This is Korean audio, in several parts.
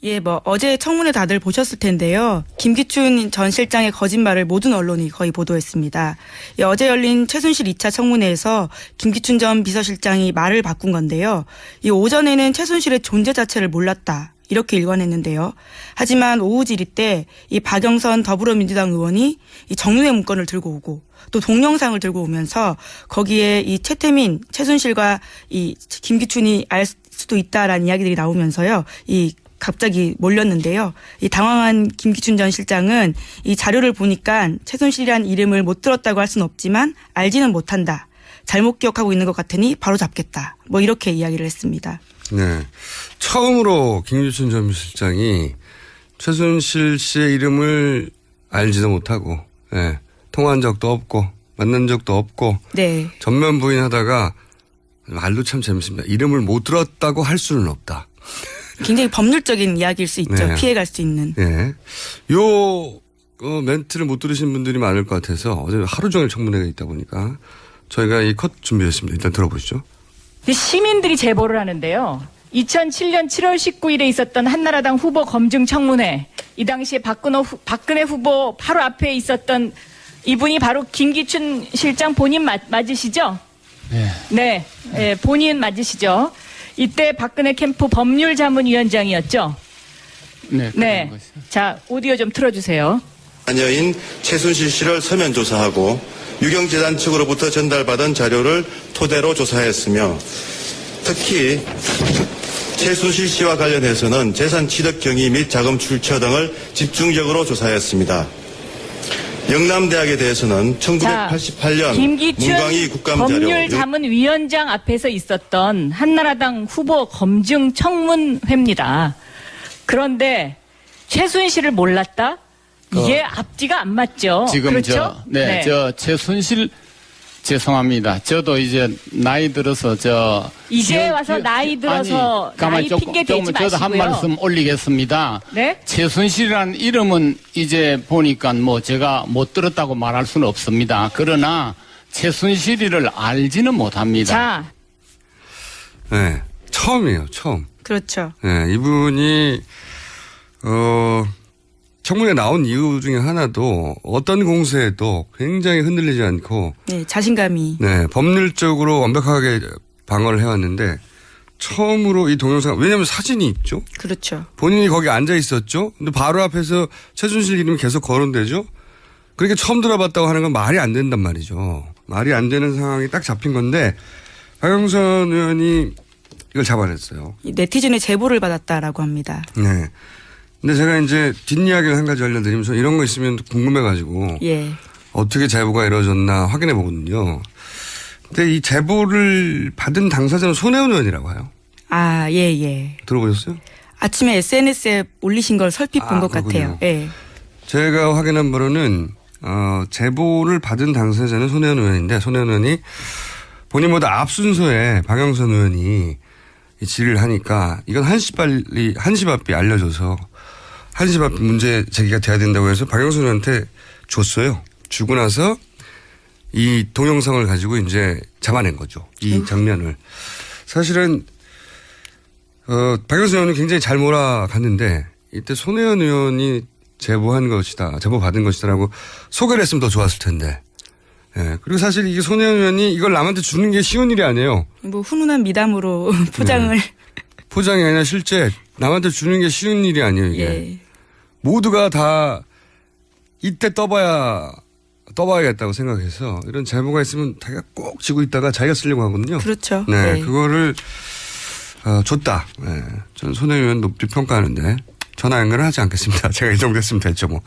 예, 어제 청문회 다들 보셨을 텐데요. 김기춘 전 실장의 거짓말을 모든 언론이 거의 보도했습니다. 예, 어제 열린 최순실 2차 청문회에서 김기춘 전 비서실장이 말을 바꾼 건데요. 이 오전에는 최순실의 존재 자체를 몰랐다. 이렇게 일관했는데요. 하지만 오후 질의 때 이 박영선 더불어민주당 의원이 이 정유회 문건을 들고 오고 또 동영상을 들고 오면서 거기에 이 최태민, 최순실과 이 김기춘이 알 수도 있다라는 이야기들이 나오면서요. 이 갑자기 몰렸는데요. 이 당황한 김기춘 전 실장은 이 자료를 보니까 최순실이란 이름을 못 들었다고 할 수는 없지만 알지는 못한다. 잘못 기억하고 있는 것 같으니 바로 잡겠다. 이렇게 이야기를 했습니다. 네. 처음으로 김기춘 전 실장이 최순실 씨의 이름을 알지도 못하고, 네. 통화한 적도 없고, 만난 적도 없고, 네. 전면 부인하다가 말도 참 재밌습니다. 이름을 못 들었다고 할 수는 없다. 굉장히 법률적인 이야기일 수 있죠. 네. 피해갈 수 있는. 네. 요 멘트를 못 들으신 분들이 많을 것 같아서 어제 하루 종일 청문회가 있다 보니까 저희가 이 컷 준비했습니다. 일단 들어보시죠. 시민들이 제보를 하는데요. 2007년 7월 19일에 있었던 한나라당 후보 검증 청문회. 이 당시에 박근혜 후보 바로 앞에 있었던 이분이 바로 김기춘 실장 본인 맞으시죠? 네. 네. 네. 본인 맞으시죠? 이때 박근혜 캠프 법률자문위원장이었죠? 네. 네. 자, 오디오 좀 틀어주세요. 자녀인 최순실 씨를 서면 조사하고 유경재단 측으로부터 전달받은 자료를 토대로 조사했으며 특히 최순실 씨와 관련해서는 재산 취득 경위 및 자금 출처 등을 집중적으로 조사했습니다. 영남대학에 대해서는 1988년 문광희 국감자료 법률자문위원장 앞에서 있었던 한나라당 후보 검증 청문회입니다. 그런데 최순실을 몰랐다? 이게 앞뒤가 안 맞죠. 지금 그렇죠? 네. 최순실 죄송합니다. 저도 이제 나이 들어서 이제 와서 나이 들어서 나이 핑계 대지 마시고요. 저도 한 말씀 올리겠습니다. 네? 최순실이라는 이름은 이제 보니까 제가 못 들었다고 말할 수는 없습니다. 그러나 최순실이를 알지는 못합니다. 자. 네. 처음이에요. 처음. 그렇죠. 네. 이분이 청문회에 나온 이유 중에 하나도 어떤 공세에도 굉장히 흔들리지 않고. 네, 자신감이. 네, 법률적으로 완벽하게 방어를 해왔는데 처음으로 이 동영상, 왜냐하면 사진이 있죠. 그렇죠. 본인이 거기 앉아 있었죠. 근데 바로 앞에서 최순실 이름이 계속 거론되죠. 그렇게 처음 들어봤다고 하는 건 말이 안 된단 말이죠. 말이 안 되는 상황이 딱 잡힌 건데 박영선 의원이 이걸 잡아냈어요. 네티즌의 제보를 받았다라고 합니다. 네. 근데 제가 이제 뒷이야기를 한 가지 알려드리면서 이런 거 있으면 궁금해가지고. 예. 어떻게 제보가 이루어졌나 확인해 보거든요. 근데 이 제보를 받은 당사자는 손혜원 의원이라고 해요. 아, 예. 들어보셨어요? 아침에 SNS에 올리신 걸 설핏 본 것 같아요. 예. 제가 확인한 바로는, 제보를 받은 당사자는 손혜원 의원인데 손혜원 의원이 본인보다 앞 순서에 박영선 의원이 질의를 하니까 이건 한시 앞이 알려줘서 한시 앞 문제 제기가 돼야 된다고 해서 박영선 의원한테 줬어요. 주고 나서 이 동영상을 가지고 이제 잡아낸 거죠. 이 장면을. 사실은, 박영선 의원은 굉장히 잘 몰아갔는데 이때 손혜원 의원이 제보한 것이다, 제보받은 것이다라고 소개를 했으면 더 좋았을 텐데. 예. 그리고 사실 이게 손혜원 의원이 이걸 남한테 주는 게 쉬운 일이 아니에요. 훈훈한 미담으로 포장을. 네. 포장이 아니라 실제 남한테 주는 게 쉬운 일이 아니에요, 이게. 예. 모두가 다 이때 떠봐야겠다고 생각해서 이런 제보가 있으면 자기가 꼭 쥐고 있다가 자기가 쓰려고 하거든요. 그렇죠. 네. 그거를, 줬다. 네. 저는 손혜원 의원 높이 평가하는데 전화 연결을 하지 않겠습니다. 제가 이 정도 했으면 됐죠, 뭐.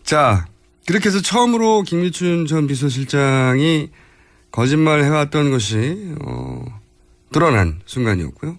자, 그렇게 해서 처음으로 김기춘 전 비서실장이 거짓말 해왔던 것이, 드러난 순간이었고요.